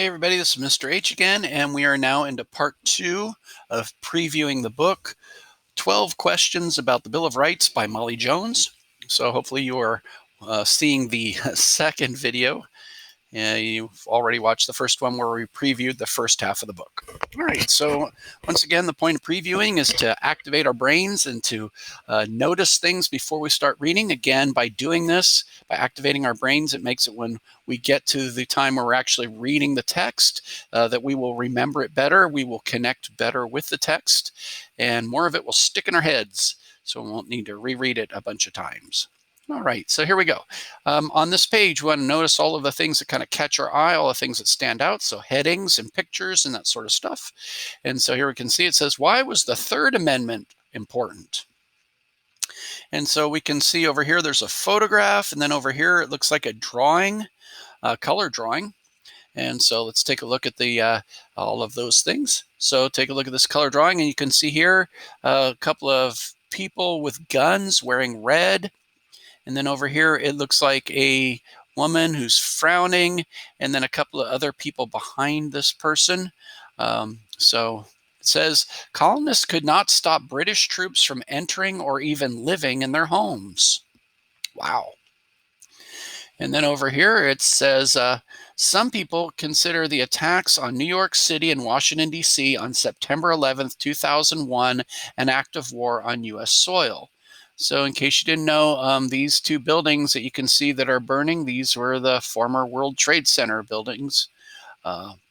Hey everybody, this is Mr. H again, and we are now into part 2 of previewing the book, 12 Questions About the Bill of Rights by Molly Jones. So hopefully you are seeing the second video. You've already watched the first one where we previewed the first half of the book. All right, so once again, the point of previewing is to activate our brains and to notice things before we start reading. Again, by doing this, by activating our brains, it makes it when we get to the time where we're actually reading the text, that we will remember it better, we will connect better with the text, and more of it will stick in our heads, so we won't need to reread it a bunch of times. All right, so here we go. On this page, we want to notice all of the things that kind of catch our eye, all the things that stand out, so headings and pictures and that sort of stuff. And so here we can see it says, why was the Third Amendment important? And so we can see over here there's a photograph, and then over here it looks like a drawing, a color drawing. And so let's take a look at the all of those things. So take a look at this color drawing, and you can see here a couple of people with guns wearing red. And then over here, it looks like a woman who's frowning, and then a couple of other people behind this person. So it says, colonists could not stop British troops from entering or even living in their homes. Wow. And then over here, it says, some people consider the attacks on New York City and Washington, D.C. on September 11th, 2001, an act of war on U.S. soil. So in case you didn't know, these two buildings that you can see that are burning, these were the former World Trade Center buildings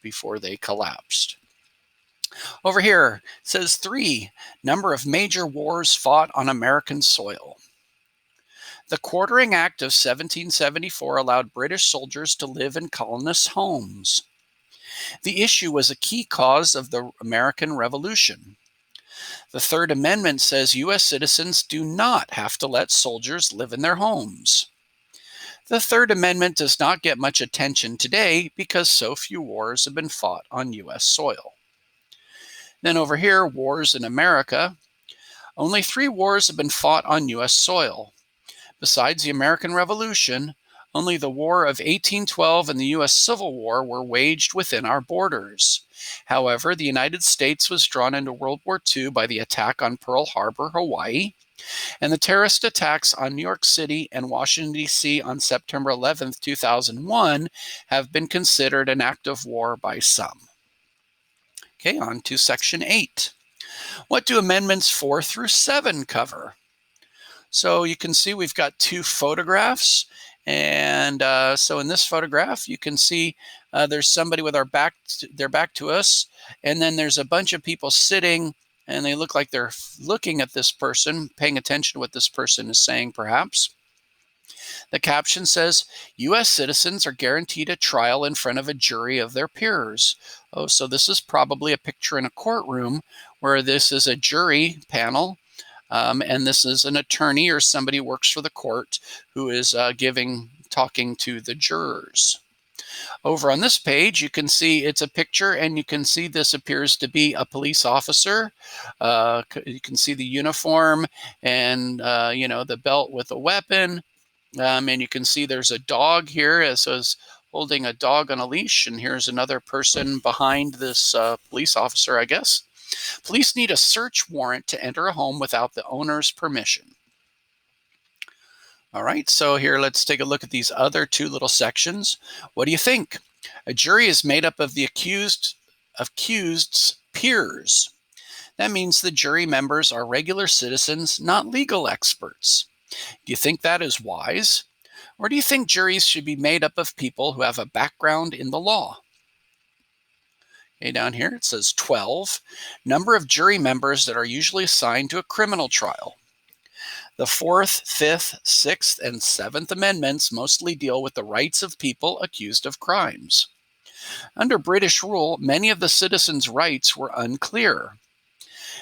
before they collapsed. Over here, it says 3, number of major wars fought on American soil. The Quartering Act of 1774 allowed British soldiers to live in colonists' homes. The issue was a key cause of the American Revolution. The Third Amendment says U.S. citizens do not have to let soldiers live in their homes. The Third Amendment does not get much attention today because so few wars have been fought on U.S. soil. Then over here, wars in America. Only 3 wars have been fought on U.S. soil. Besides the American Revolution, only the War of 1812 and the U.S. Civil War were waged within our borders. However, the United States was drawn into World War II by the attack on Pearl Harbor, Hawaii, and the terrorist attacks on New York City and Washington, D.C. on September 11, 2001 have been considered an act of war by some. Okay, on to Section 8. What do Amendments 4 through 7 cover? So you can see we've got 2 photographs. And so in this photograph, you can see there's somebody with their back to us. And then there's a bunch of people sitting, and they look like they're looking at this person, paying attention to what this person is saying, perhaps. The caption says, U.S. citizens are guaranteed a trial in front of a jury of their peers. Oh, so this is probably a picture in a courtroom where this is a jury panel. And this is an attorney or somebody who works for the court who is talking to the jurors. Over on this page, you can see it's a picture, and you can see this appears to be a police officer. You can see the uniform and, the belt with a weapon. And you can see there's a dog here. So it's holding a dog on a leash. And here's another person behind this police officer, I guess. Police need a search warrant to enter a home without the owner's permission. All right, so here let's take a look at these other 2 little sections. What do you think? A jury is made up of the accused's peers. That means the jury members are regular citizens, not legal experts. Do you think that is wise? Or do you think juries should be made up of people who have a background in the law? Okay, down here it says 12, number of jury members that are usually assigned to a criminal trial. The 4th, 5th, 6th, and 7th Amendments mostly deal with the rights of people accused of crimes. Under British rule, many of the citizens' rights were unclear.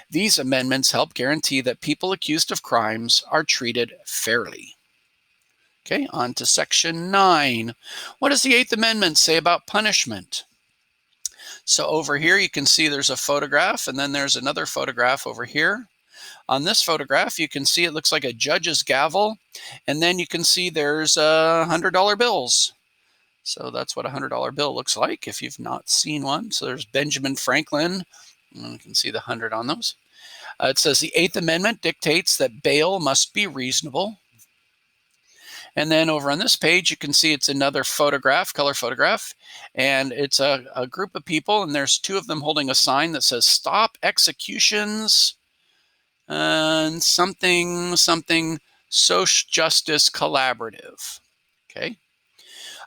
These amendments help guarantee that people accused of crimes are treated fairly. Okay, on to Section 9. What does the 8th Amendment say about punishment? So over here, you can see there's a photograph, and then there's another photograph over here. On this photograph, you can see it looks like a judge's gavel, and then you can see there's $100 bills. So that's what a $100 bill looks like if you've not seen one. So there's Benjamin Franklin. You can see the 100 on those. It says the Eighth Amendment dictates that bail must be reasonable. And then over on this page, you can see it's another photograph, color photograph, and it's a group of people, and there's two of them holding a sign that says "Stop Executions" and something Social Justice Collaborative. Okay.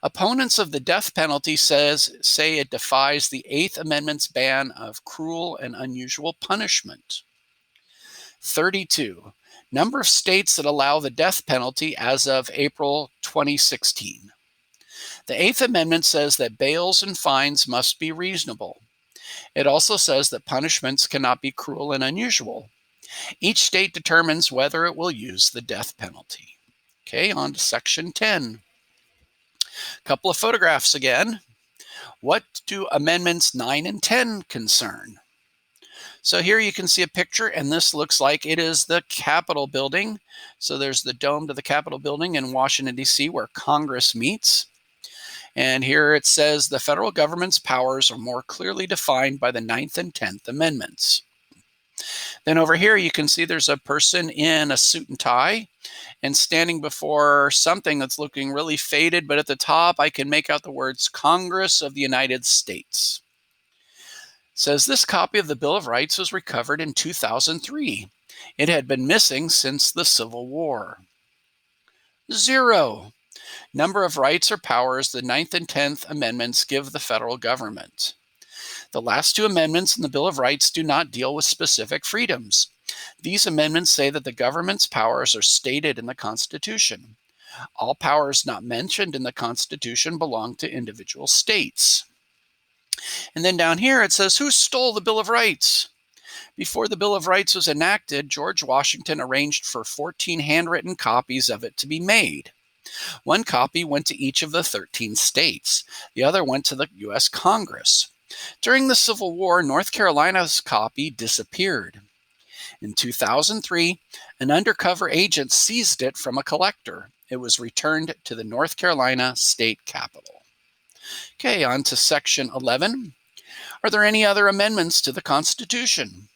Opponents of the death penalty say it defies the Eighth Amendment's ban of cruel and unusual punishment. 32. Number of states that allow the death penalty as of April 2016. The Eighth Amendment says that bails and fines must be reasonable. It also says that punishments cannot be cruel and unusual. Each state determines whether it will use the death penalty. Okay, on to section 10. A couple of photographs again. What do amendments 9 and 10 concern? So here you can see a picture, and this looks like it is the Capitol building. So there's the dome to the Capitol building in Washington, D.C., where Congress meets. And here it says the federal government's powers are more clearly defined by the 9th and 10th Amendments. Then over here, you can see there's a person in a suit and tie and standing before something that's looking really faded, but at the top, I can make out the words Congress of the United States. It says this copy of the Bill of Rights was recovered in 2003. It had been missing since the Civil War. 0. Number of rights or powers the 9th and 10th Amendments give the federal government. The last two amendments in the Bill of Rights do not deal with specific freedoms. These amendments say that the government's powers are stated in the Constitution. All powers not mentioned in the Constitution belong to individual states. And then down here it says, who stole the Bill of Rights? Before the Bill of Rights was enacted, George Washington arranged for 14 handwritten copies of it to be made. One copy went to each of the 13 states. The other went to the U.S. Congress. During the Civil War, North Carolina's copy disappeared. In 2003, an undercover agent seized it from a collector. It was returned to the North Carolina State Capitol. Okay, on to section 11. Are there any other amendments to the Constitution?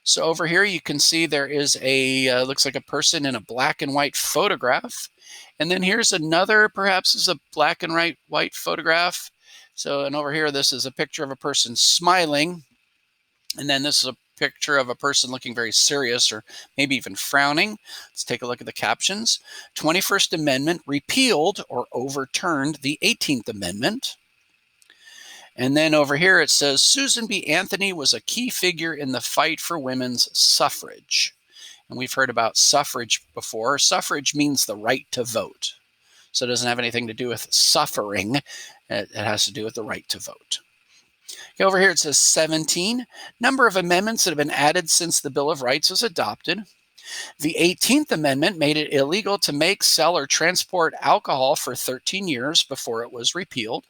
So over here you can see there is a, looks like a person in a black and white photograph. And then here's another, perhaps is a black and white photograph. So, and over here, this is a picture of a person smiling. And then this is a picture of a person looking very serious or maybe even frowning. Let's take a look at the captions. 21st Amendment repealed or overturned the 18th Amendment. And then over here it says, Susan B. Anthony was a key figure in the fight for women's suffrage. And we've heard about suffrage before. Suffrage means the right to vote. So it doesn't have anything to do with suffering. It has to do with the right to vote. Okay, over here it says 17. Number of amendments that have been added since the Bill of Rights was adopted. The 18th Amendment made it illegal to make, sell, or transport alcohol for 13 years before it was repealed.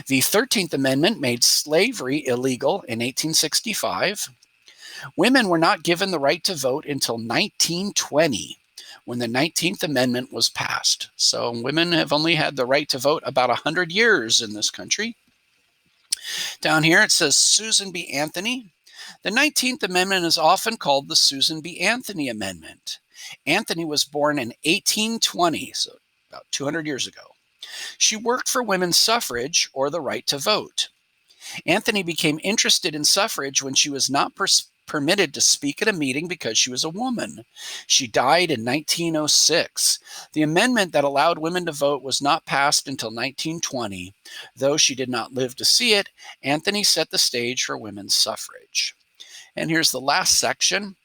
The 13th Amendment made slavery illegal in 1865. Women were not given the right to vote until 1920, when the 19th Amendment was passed. So women have only had the right to vote about 100 years in this country. Down here it says Susan B. Anthony. The 19th Amendment is often called the Susan B. Anthony Amendment. Anthony was born in 1820, so about 200 years ago. She worked for women's suffrage, or the right to vote. Anthony became interested in suffrage when she was not permitted to speak at a meeting because she was a woman. She died in 1906. The amendment that allowed women to vote was not passed until 1920. Though she did not live to see it, Anthony set the stage for women's suffrage. And here's the last section.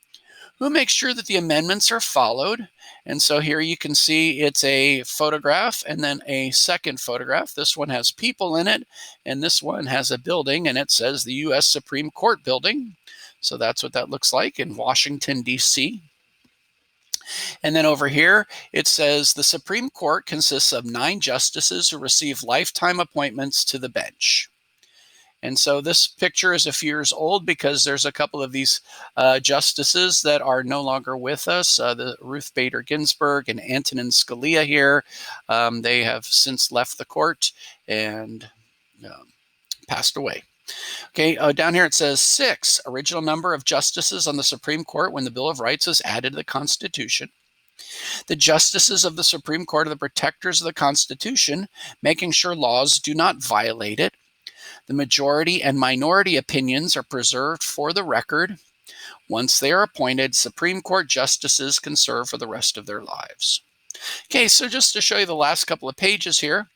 Who makes sure that the amendments are followed? And so here you can see it's a photograph and then a second photograph. This one has people in it, and this one has a building, and it says the U.S. Supreme Court building. So that's what that looks like in Washington, D.C. And then over here, it says the Supreme Court consists of 9 justices who receive lifetime appointments to the bench. And so this picture is a few years old because there's a couple of these justices that are no longer with us, the Ruth Bader Ginsburg and Antonin Scalia here. They have since left the court and passed away. Okay, down here it says 6, original number of justices on the Supreme Court when the Bill of Rights was added to the Constitution. The justices of the Supreme Court are the protectors of the Constitution, making sure laws do not violate it. The majority and minority opinions are preserved for the record. Once they are appointed, Supreme Court justices can serve for the rest of their lives. Okay, so just to show you the last couple of pages here.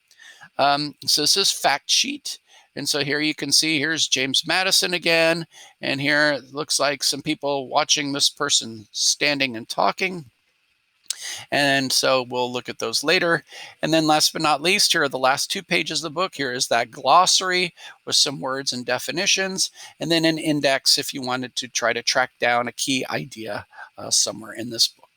So this is fact sheet. And so here you can see, here's James Madison again. And here it looks like some people watching this person standing and talking. And so we'll look at those later. And then last but not least, here are the last 2 pages of the book. Here is that glossary with some words and definitions, and then an index if you wanted to try to track down a key idea somewhere in this book.